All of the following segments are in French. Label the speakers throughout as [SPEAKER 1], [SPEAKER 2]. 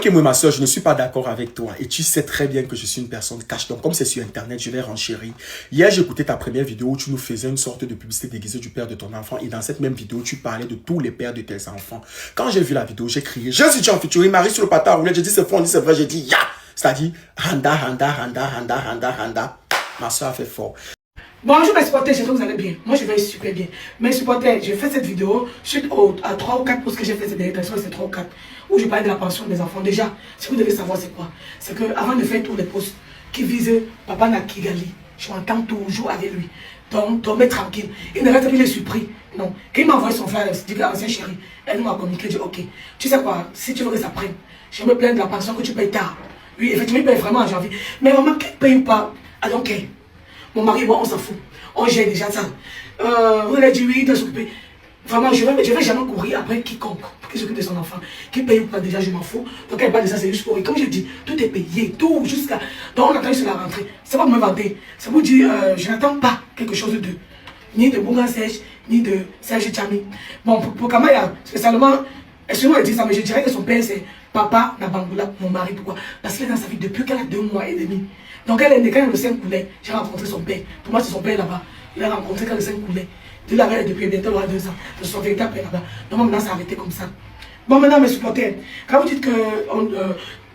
[SPEAKER 1] Que moi, ma soeur, je ne suis pas d'accord avec toi. Et tu sais très bien que je suis une personne cash. Donc, comme c'est sur Internet, je vais renchérir. Hier, j'ai écouté ta première vidéo où tu nous faisais une sorte de publicité déguisée du père de ton enfant. Et dans cette même vidéo, tu parlais de tous les pères de tes enfants. Quand j'ai vu la vidéo, j'ai crié, je suis en featuring, Marie sur le patin à rouler. J'ai dit, c'est faux, on dit, c'est vrai. J'ai dit, ya! C'est-à-dire, Handa. Ma soeur a fait fort.
[SPEAKER 2] Bonjour mes supporters, j'espère que vous allez bien. Moi je vais super bien. Mes supporters, j'ai fait cette vidéo suite à 3 ou 4 posts que j'ai fait ces derniers temps, c'est 3 ou 4, où je parlais de la pension des enfants. Déjà, ce que vous devez savoir c'est quoi? C'est que avant de faire tous les posts qui visent Papa Nakigali, je m'entends toujours avec lui. Donc, dormez tranquille. Il ne reste plus les surpris. Non. Quand il m'a envoyé son frère, il dit à ancien chéri, elle m'a communiqué, dit ok, tu sais quoi, si tu veux que ça prenne, je me plains de la pension que tu payes tard. Oui, effectivement, il paye vraiment en janvier. Mais vraiment, qu'il paye ou pas, I don't care. Mon mari et moi, on s'en fout. On gère déjà ça. Vous allez dire oui, il doit s'occuper. Vraiment, je vais jamais courir après quiconque qui s'occupe de son enfant. Qui paye ou pas déjà, je m'en fous. Donc, elle parle de ça, c'est juste pour. Et comme je dis, tout est payé, tout jusqu'à. Donc, on attend sur la rentrée. C'est pas pour me vanter. C'est pour dire, je n'attends pas quelque chose de. Ni de Bunga Serge, ni de Serge Chami. Bon, pour Kamaya, spécialement, excusez-moi de dire ça, mais je dirais que son père, c'est Papa Nabangoula, mon mari. Pourquoi? Parce qu'il est dans sa vie depuis qu'elle a 2 mois et demi. Donc elle est née quand le sein coulait. J'ai rencontré son père. Pour moi, c'est son père là-bas. Il a rencontré quand le sein coulait. Il l'avait depuis bientôt 2 ans. De son véritable père là-bas. Donc maintenant, ça a arrêté comme ça. Bon, maintenant, mes supporters, quand vous dites que.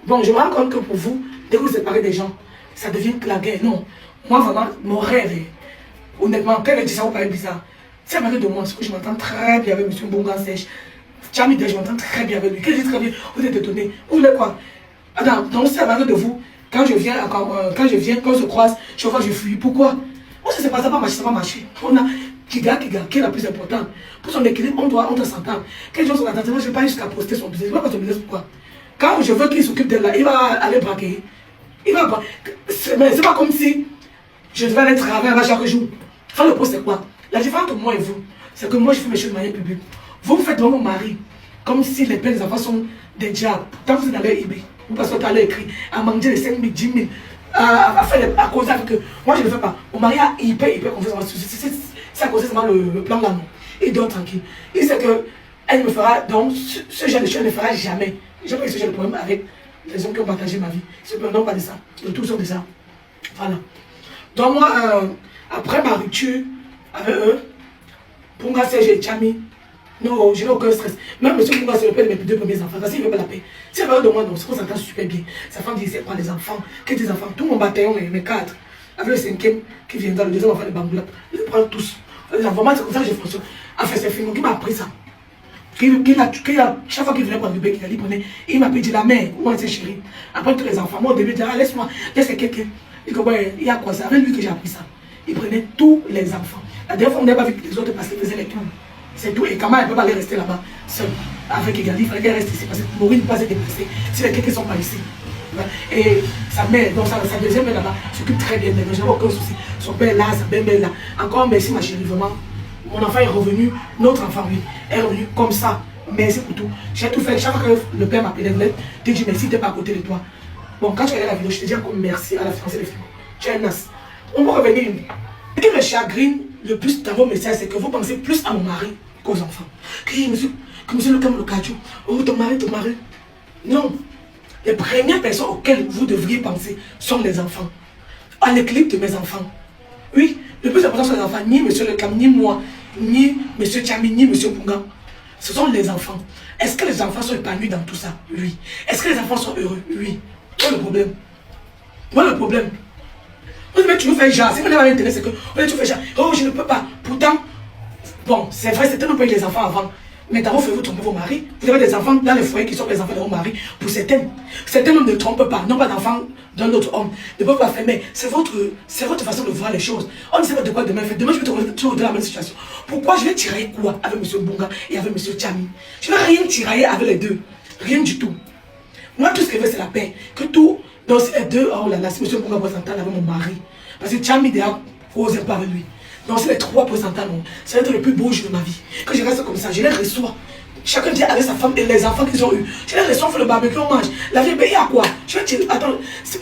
[SPEAKER 2] Bon, je me rends compte que pour vous, dès que vous séparez des gens, ça devient que la guerre. Non. Moi, vraiment, mon rêve, honnêtement, quand elle dit ça, vous paraît bizarre. Si elle parle de moi, c'est que je m'entends très bien avec M. Bongan Sèche. Chami, je m'entends très bien avec lui. Qu'est-ce que dit très bien? Vous êtes étonné. Vous voulez quoi? Attends, donc si elle parle de vous. Quand je viens, quand on se croise, je vois, je fuis. Pourquoi? On ne sait pas, ça va marcher, ça va marcher. On a Kiga, qui est la plus importante. Pour son équilibre, on doit s'entendre. Quel jour son attention, je ne vais pas jusqu'à poster son business. Je ne vais pas son business, pourquoi? Quand je veux qu'il s'occupe d'elle là, il va aller braquer. Il va braquer. Mais c'est pas comme si je devais aller travailler chaque jour. Faire le poste, c'est quoi? La différence entre moi et vous, c'est que moi, je fais mes choses de manière publique. Vous faites devant mon mari, comme si les pères des enfants sont des diables. Tant que vous êtes dans leur eBay. Parce que tu as écrit à manger les 5 000, 10 000, à cause avec que moi je ne le fais pas. Mon mari a hyper confiance. C'est à cause de le plan là, non. Il dort tranquille. Il sait que elle me fera, donc ce genre de choses ne fera jamais. J'ai pas eu ce genre de problème avec les hommes qui ont partagé ma vie. Non, pas de ça. De tout sauf de ça. Voilà. Donc moi, après ma rupture avec eux, pour moi, c'est Chami. Non, je n'ai aucun stress. Même M. Koumba, c'est le père de mes 2 premiers enfants. Parce qu'il veut pas la paix. Si elle veut de moi, non, c'est qu'on s'entend super bien. Sa femme dit, c'est quoi les enfants? Quels des enfants? Tout mon bataillon, mes 4. Avec le 5e qui viendra, le 2e enfant de Bangoula. Je les prends tous. Les enfants, moi, c'est comme ça que je fonctionne. Enfin, c'est Fingo qui m'a appris ça. Chaque fois qu'il venait prendre le bec, il m'a dit la mère, moi, c'est chérie. Après, tous les enfants, moi, au début, je dis, laisse-moi, laisse quelqu'un. Il dit, ouais, il y a quoi ça? Avec lui que j'ai appris ça. Il prenait tous les enfants. La dernière fois, on n'avait pas vu les autres parce qu'ils faisaient les tours. C'est tout. Et comment elle ne peut pas aller rester là-bas seule avec Egali? Il fallait qu'elle reste ici parce que Maureen ne peut pas se déplacer si les quelqu'un ne sont pas ici. Et sa mère, donc sa deuxième mère là-bas, s'occupe très bien d'elle. Je n'ai aucun souci. Son père là, sa belle-mère là. Encore merci ma chérie, vraiment. Mon enfant est revenu, notre enfant, oui, est revenu comme ça. Merci pour tout. J'ai tout fait. Chaque fois que le père m'appelait, je dis merci, tu n'es pas à côté de toi. Bon, quand tu regardes la vidéo, je te dis encore merci à la fiancée des filles. Tu es un as. On va revenir. Ce qui me chagrine le plus dans vos messages, c'est que vous pensez plus à mon mari qu'aux enfants. Que monsieur le Cameloukadjou, oh ton mari. Non. Les premières personnes auxquelles vous devriez penser sont les enfants. À l'équilibre de mes enfants. Oui, le plus important sont les enfants. Ni monsieur le Cam, ni moi, ni monsieur Chami, ni monsieur Bunga. Ce sont les enfants. Est-ce que les enfants sont épanouis dans tout ça? Oui. Est-ce que les enfants sont heureux? Oui. Quel est le problème? Quel est le problème? Vous devez toujours faire genre. Si vous n'avez pas intérêt, c'est que vous devez toujours faire genre. Oh, je ne peux pas. Pourtant, bon, c'est vrai, c'était un peu les enfants avant. Mais d'abord, vous trompez vos maris. Vous avez des enfants dans les foyers qui sont les enfants de vos maris. Pour certains hommes ne trompent pas. Non pas d'enfants d'un autre homme. Ne peuvent pas faire. Mais c'est votre façon de voir les choses. On ne sait pas de quoi demain faire. Demain, je vais toujours dans la même situation. Pourquoi je vais tirailler quoi avec M. Bunga et avec M. Chami? Je ne vais rien tirailler avec les deux. Rien du tout. Moi, tout ce que je veux, c'est la paix. Que tout. Donc, si les deux, oh là là, si M. Bunga peut s'entendre avec mon mari. Parce que Chami, déjà, osez pas avec lui. Donc, c'est les 3%, non. Ça va être le plus beau jour de ma vie. Que je reste comme ça, je les reçois. Chacun dit avec sa femme et les enfants qu'ils ont eu. Je les reçois, on fait le barbecue, on mange. La vie, il y a quoi? Je vais dire, attends,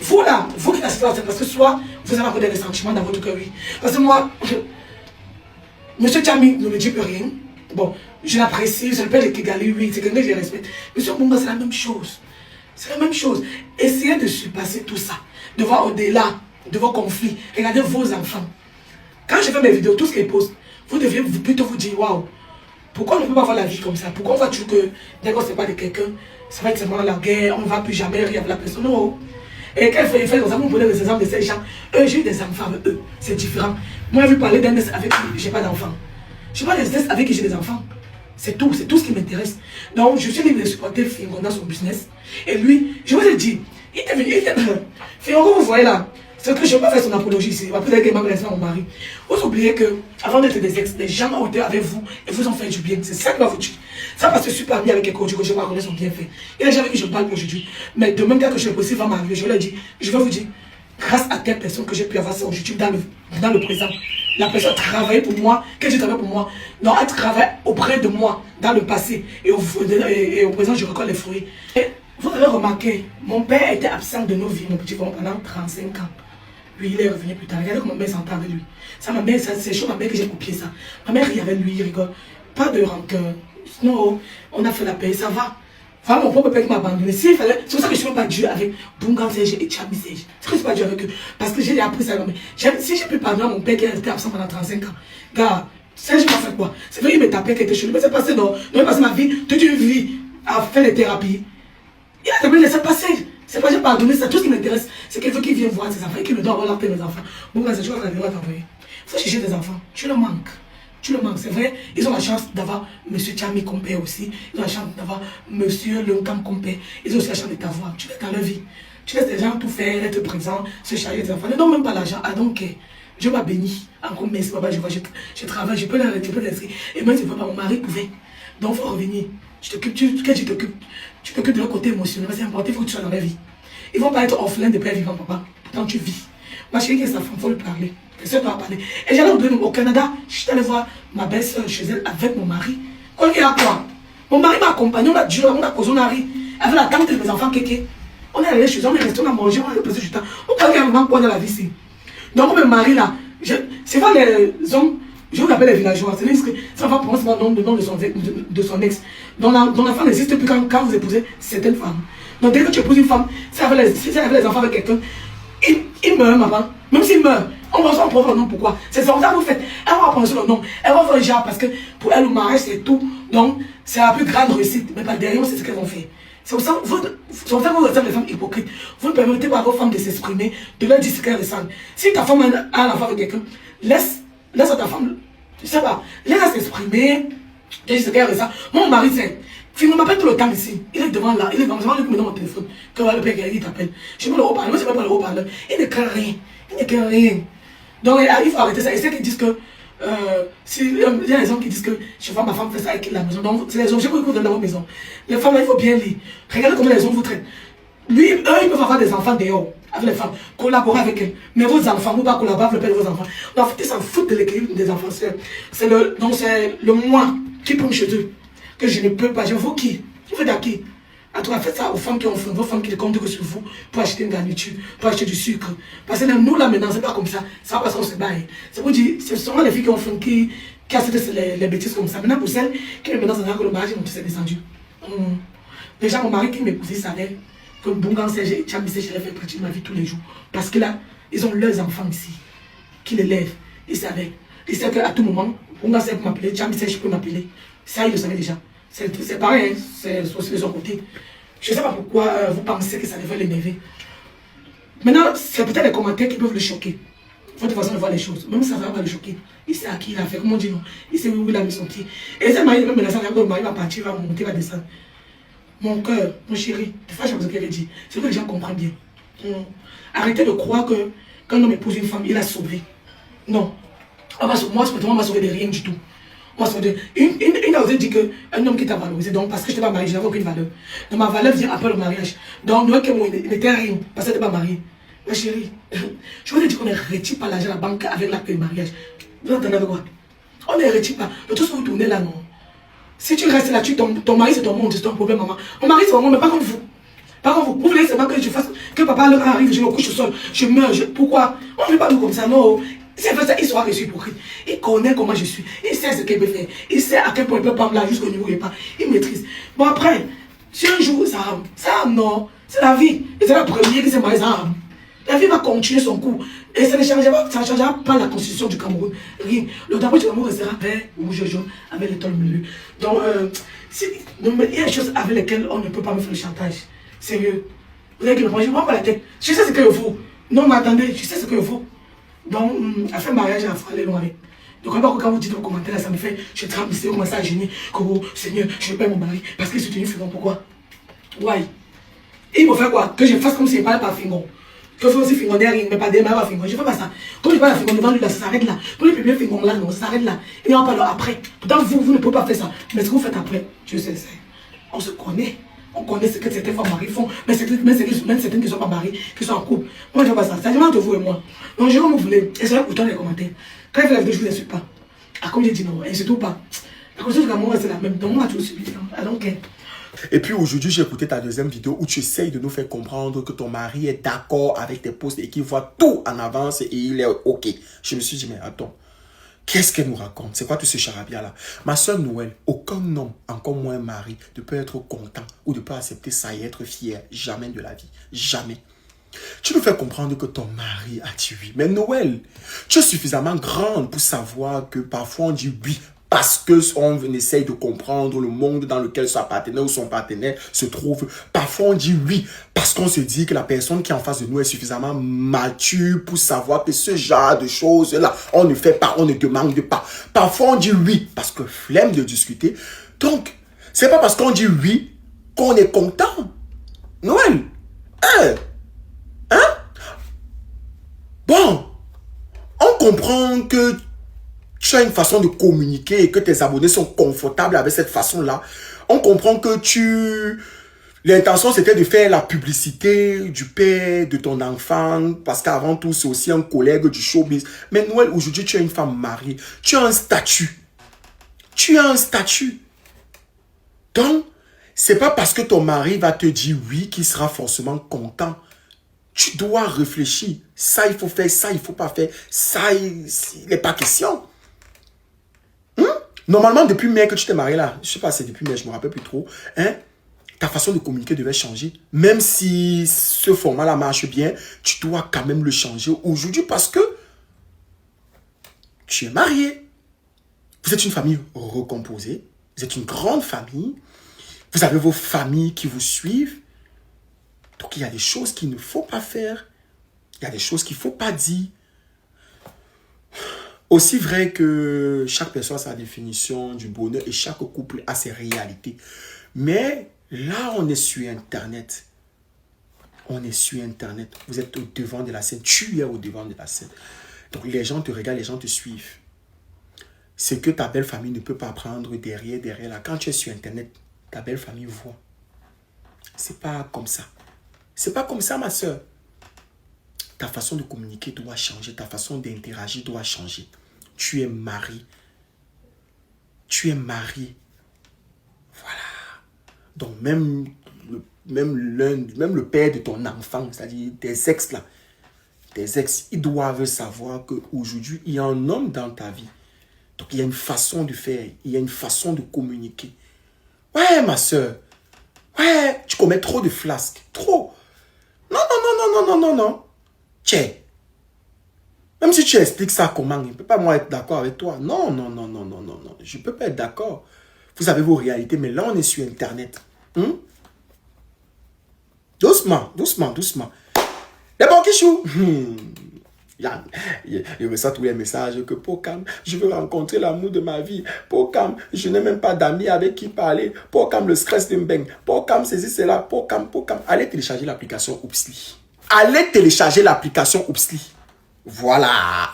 [SPEAKER 2] vous là, vous qui assistez à ça, parce que soit vous avez encore des ressentiments dans votre cœur, oui. Parce que moi, Monsieur Chami ne me dit plus rien. Bon, je l'apprécie, je l'appelle le Kigali, oui, c'est quelqu'un que je respecte. Monsieur Bunga, c'est la même chose. C'est la même chose. Essayez de surpasser tout ça, de voir au-delà de vos conflits. Regardez vos enfants. Quand je fais mes vidéos, tout ce qu'ils postent, vous devez plutôt vous dire, waouh, pourquoi on ne peut pas avoir la vie comme ça? Pourquoi on va toujours que, dès qu'on ne sait pas de quelqu'un, ça va être seulement la guerre, on ne va plus jamais rire avec la personne? Non. Et quand il fait comme ça, vous prenez les exemples de ces gens. Eux, j'ai eu des enfants avec eux. C'est différent. Moi, je vais parler d'un avec qui j'ai pas d'enfants. Je ne sais pas des avec qui j'ai des enfants. C'est tout ce qui m'intéresse. Donc, je suis libre de supporter Fingo dans son business. Et lui, je vous ai dit, il est venu, Fingo, vous voyez là, c'est que je ne vais pas faire son apologie ici. Après, peut-être qu'il m'a laissé mon mari. Vous oubliez que, avant d'être des ex, les gens ont été avec vous et vous ont fait du bien. C'est ça qui va vous tuer. Ça parce que je suis pas ami avec quelqu'un que je vais reconnaître son bienfait. Il y a des gens avec qui je parle aujourd'hui. Mais de même que je le possible va m'arriver, je leur dis, je vais vous dire, grâce à telle personne que j'ai pu avoir ça aujourd'hui dans le présent. La personne travaille pour moi, que je travaille pour moi. Non, elle travaille auprès de moi dans le passé. Et au présent, je récolte les fruits. Et vous avez remarqué, mon père était absent de nos vies, mon petit frère, pendant 35 ans. Lui, il est revenu plus tard. Regardez comment ma mère s'entend avec lui. Ça, ma mère, c'est chaud, ma mère que j'ai copié ça. Ma mère rit avec lui, il rigole. Pas de rancœur. Non, on a fait la paix, ça va. Voilà mon propre père qui m'a abandonné. C'est pour ça que je ne suis pas Dieu avec Bungan Serge et Tchabi Serge. C'est que je ne suis pas Dieu avec eux. Parce que j'ai appris ça. Si j'ai pu pardonner à mon père qui a été absent pendant 35 ans, gars, Serge m'a fait quoi? C'est vrai qu'il me tapait quelque chose. Mais c'est passé, non. Il m'a passé ma vie, toute une vie à faire des thérapies. Il a jamais laissé passer. C'est pas que j'ai pardonné ça. Tout ce qui m'intéresse, c'est qu'il veut qu'il vienne voir ses enfants et qu'il me doit avoir la paix mes enfants. Bungan Serge, je vais t'envoyer. Il faut chercher des enfants. Tu le manques. Tu le manques, c'est vrai. Ils ont la chance d'avoir M. Tchami Kompé aussi. Ils ont la chance d'avoir M. Lenkam Kompé. Ils ont aussi la chance de t'avoir. Tu laisses dans leur vie. Tu laisses des gens tout faire, être présent, se charger des enfants. Ne donne même pas l'argent. Ah donc, Dieu m'a béni. Encore merci, papa, je travaille, je peux l'inscrire. Et même si papa, mon mari pouvait. Donc, il faut revenir. Tu t'occupes de leur côté émotionnel. C'est important, il faut que tu sois dans leur vie. Ils ne vont pas être orphelins de père vivant, papa. Pourtant, tu vis. Ma chérie qui est sa femme, il faut lui parler. C'est toi à parler. Et j'allais au Canada, je suis allé voir ma belle-soeur chez elle avec mon mari. Quand il y a quoi? Mon mari m'a accompagné, on a duré, on a causé, on a ri. Avec la tante de mes enfants, kéké. On est allé chez eux, on est resté, on a mangé, on a passé du temps. On parle qu'il y a vraiment quoi dans la vie ici. Donc, mon mari là, c'est pas les hommes, je vous appelle les villageois, c'est que ça va prendre le nom de son ex. Dont l'enfant n'existe plus quand vous épousez certaines femmes. Donc, dès que tu épouses une femme, si elle avait les enfants avec quelqu'un, il meurt, maman. Même s'il meurt, on va s'en prendre le nom. Pourquoi? C'est ça que vous faites. Elle va prendre le nom. Elle va faire un genre parce que pour elle, le mariage, c'est tout. Donc, c'est la plus grande réussite. Mais pas derrière, c'est ce qu'elles vont faire. C'est pour ça que vous êtes des femmes hypocrites. Vous ne permettez pas à vos femmes de s'exprimer, de leur dire ce qu'elles ressentent. Si ta femme a un enfant avec quelqu'un, laisse à ta femme, je sais pas, laisse-la s'exprimer, et ce qu'elle ressent. Mon mari, c'est. Il m'appelle tout le temps ici. Il est devant là. Il est devant moi. Il me donne mon téléphone. Quand le père il t'appelle. Je mets le haut-parleur. Moi, je ne mets pas le haut-parleur. Il ne craint rien. Il ne craint rien. Donc, il faut arrêter ça. Et ceux qui disent que. Il y a des hommes qui disent que je vois ma femme faire ça avec la maison. Donc, c'est les objets que vous donnez dans votre maison. Les femmes, là, il faut bien lire. Regardez comment les hommes vous traitent. Lui, eux, ils peuvent avoir des enfants dehors avec les femmes. Collaborer avec elles. Mais vos enfants, vous ne pouvez pas collaborer avec le père de vos enfants. Donc, en fait, ils s'en foutent de l'équilibre des enfants. C'est le moi qui prend chez eux. Que je ne peux pas. Je veux qui? Je veux à qui? À toi, faites ça aux femmes qui ont faim, vos femmes qui ne comptent que sur vous pour acheter une garniture, pour acheter du sucre. Parce que nous, là, maintenant, c'est pas comme ça. C'est pas parce qu'on se baille. C'est pour dire, ce sont les filles qui ont faim, qui achètent les bêtises comme ça. Maintenant, pour celles qui maintenant, ça que le mariage est descendu. Déjà, mon mari qui m'épousait savait que Bungan Serge et Tchabi Serge, je les fais pratiquer ma vie tous les jours. Parce que là, ils ont leurs enfants ici, qui les lèvent. Ils savaient. Ils savent qu'à tout moment, Bungan Serge peut m'appeler, Tchabi Serge peut m'appeler. Ça, ils le savaient déjà. C'est pareil, hein? C'est aussi de son côté. Je ne sais pas pourquoi vous pensez que ça devait l'énerver. Maintenant, c'est peut-être les commentaires qui peuvent le choquer. Votre façon de voir les choses. Même ça ne va pas le choquer. Il sait à qui il a fait, comment dire non. Il sait où il a mis son pied. Et ça m'a dit, même le mari va partir, va monter, va descendre. Mon cœur, mon chéri, des fois, j'ai besoin qu'elle dit. C'est que les gens comprennent bien. Arrêtez de croire que quand un homme épouse une femme, il a sauvé. Non. Moi, on m'a sauvé de rien du tout. Moi, une a osé dire qu'un homme qui t'a valorisé, donc parce que je n'étais pas mariée, je n'avais aucune valeur. Donc ma valeur vient après le mariage. Donc, nous, il n'était rien, parce que je n'étais pas mariée. Ma chérie, je veux te dire qu'on ne retire pas l'argent à la banque avec l'acte de mariage. Vous entendez avec quoi? On ne retire pas. De tout ce que vous tournez là, non. Si tu restes là-dessus, ton mari c'est ton monde, c'est ton problème, maman. Mon mari c'est mon monde, mais pas comme vous. Pas comme vous. Vous voulez seulement que je fasse, que papa arrive, je me couche au sol, je meurs. Pourquoi? On ne fait pas nous comme ça, non. S'il fait ça, il sera reçu hypocrite. Il connaît comment je suis. Il sait ce qu'il peut faire. Il sait à quel point il peut pas me là jusqu'au niveau où il n'est pas. Il maîtrise. Bon après, si un jour ça non, C'est la vie. Et c'est la première qui s'est mariée. La vie va continuer son cours. Et ça ne changera pas la constitution du Cameroun. Rien. Le drapeau du Cameroun restera vert, rouge, jaune, avec l'étoile au milieu. Donc, il y a des choses avec lesquelles on ne peut pas me faire le chantage. Sérieux. Vous avez que je ne prends pas la tête. Je sais ce qu'il faut. Non, mais attendez, je sais ce qu'il faut. Donc, à faire mariage, à faire aller loin avec. Donc, quand vous dites vos commentaires, là, ça me fait, je tremble, je commence à gêner, que oh, Seigneur, je ne veux pas mon mari, parce qu'il se tenu Fingon. Pourquoi? Why? Et il faut faire quoi? Que je fasse comme s'il ne parlait pas Fingon. Que je fasse aussi Fingon derrière, mais pas derrière Fingon. Je ne fais pas ça. Quand je parle à Fingon devant lui, là, ça s'arrête là. Pour les premiers Fingon là, non, ça s'arrête là. Et on parle après. Pourtant, vous ne pouvez pas faire ça. Mais ce que vous faites après, je sais, on se connaît. On connaît ce que certaines femmes mariées font, mais même certaines qui ne sont pas mariées, qui sont en couple. Moi, je ne fais pas ça. Ça dépend de vous et moi. Donc, je vais vous voulez. Et c'est là pourtant les commentaires. Quand il fait la vidéo, je ne vous insulte pas. Ah, comme j'ai dit non, et surtout pas. La constitution de l'amour, c'est la même. Donc, moi, je suis bien. Donc,
[SPEAKER 1] et puis aujourd'hui, j'ai écouté ta deuxième vidéo où tu essayes de nous faire comprendre que ton mari est d'accord avec tes posts et qu'il voit tout en avance et il est OK. Je me suis dit, mais attends. Qu'est-ce qu'elle nous raconte? C'est quoi tout ce charabia-là? Ma soeur Noël, aucun homme, encore moins un mari, ne peut être content ou ne peut accepter ça et être fier. Jamais de la vie. Jamais. Tu nous fais comprendre que ton mari a dit oui. Mais Noël, tu es suffisamment grande pour savoir que parfois on dit oui parce qu'on essaye de comprendre le monde dans lequel son partenaire ou son partenaire se trouve. Parfois on dit oui parce qu'on se dit que la personne qui est en face de nous est suffisamment mature pour savoir que ce genre de choses-là, on ne fait pas, on ne demande pas. Parfois on dit oui parce que flemme de discuter. Donc, c'est pas parce qu'on dit oui qu'on est content. Noël, hein? Bon, on comprend que tu as une façon de communiquer et que tes abonnés sont confortables avec cette façon-là. On comprend que l'intention, c'était de faire la publicité du père de ton enfant, parce qu'avant tout, c'est aussi un collègue du showbiz. Mais Noël, aujourd'hui, tu es une femme mariée. Tu as un statut. Tu as un statut. Donc, c'est pas parce que ton mari va te dire oui qu'il sera forcément content. Tu dois réfléchir. Ça, il faut faire. Ça, il faut pas faire. Ça, il n'est pas question. Normalement, depuis mai que tu t'es marié là, je sais pas, c'est depuis mai, je me rappelle plus trop, hein, ta façon de communiquer devait changer. Même si ce format-là marche bien, tu dois quand même le changer aujourd'hui parce que tu es marié. Vous êtes une famille recomposée. Vous êtes une grande famille. Vous avez vos familles qui vous suivent. Donc, il y a des choses qu'il ne faut pas faire. Il y a des choses qu'il ne faut pas dire. Aussi vrai que chaque personne a sa définition du bonheur et chaque couple a ses réalités. Mais là, on est sur Internet. On est sur Internet. Vous êtes au devant de la scène. Tu es au devant de la scène. Donc, les gens te regardent, les gens te suivent. Ce que ta belle famille ne peut pas prendre derrière là. Quand tu es sur Internet, ta belle famille voit. C'est pas comme ça. C'est pas comme ça, ma soeur. Ta façon de communiquer doit changer. Ta façon d'interagir doit changer. Tu es marié. Tu es marié. Voilà. Donc, même le père de ton enfant, c'est-à-dire tes ex là, tes ex, ils doivent savoir qu'aujourd'hui, il y a un homme dans ta vie. Donc, il y a une façon de faire. Il y a une façon de communiquer. Ouais, ma soeur. Ouais, tu commets trop de flasques. Trop. Non. Tiens. Même si tu expliques ça comment, il ne peut pas moi être d'accord avec toi. Non. Je ne peux pas être d'accord. Vous avez vos réalités, mais là, on est sur Internet. Doucement. Les bons quichous. Il reçoit tous les messages que Pokam, je veux rencontrer l'amour de ma vie. Pokam, je n'ai même pas d'amis avec qui parler. Pokam, le stress de m'beng. Pokam, ceci, cela. Pokam. Allez télécharger l'application Oopsly. Voilà.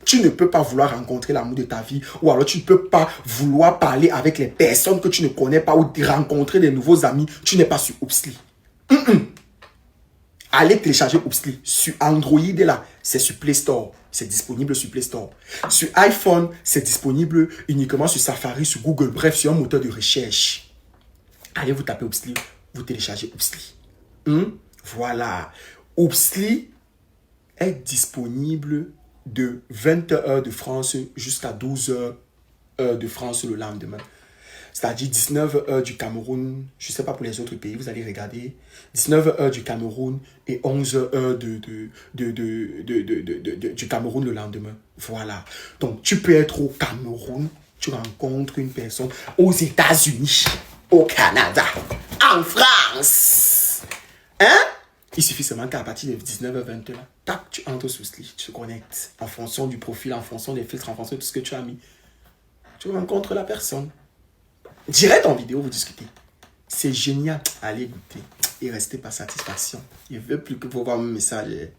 [SPEAKER 1] Tu ne peux pas vouloir rencontrer l'amour de ta vie ou alors tu ne peux pas vouloir parler avec les personnes que tu ne connais pas ou rencontrer des nouveaux amis. Tu n'es pas sur Oopsly. Allez télécharger Oopsly. Sur Android, là, c'est sur Play Store. C'est disponible sur Play Store. Sur iPhone, c'est disponible uniquement sur Safari, sur Google. Bref, sur un moteur de recherche. Allez vous taper Oopsly. Vous téléchargez Oopsly. Voilà. Oopsly est disponible de 20h de France jusqu'à 12h de France le lendemain. C'est-à-dire 19 heures du Cameroun. Je ne sais pas pour les autres pays, vous allez regarder. 19 heures du Cameroun et 11 heures du Cameroun le lendemain. Voilà. Donc, tu peux être au Cameroun, tu rencontres une personne aux États-Unis, au Canada, en France. Hein? Il suffit seulement qu'à partir de 19h20, tac, tu entres sous ce lit, tu te connectes en fonction du profil, en fonction des filtres, en fonction de tout ce que tu as mis. Tu rencontres la personne. Direct en vidéo, vous discutez. C'est génial. Allez goûter et restez par satisfaction. Il ne veut plus que vous voir mon message.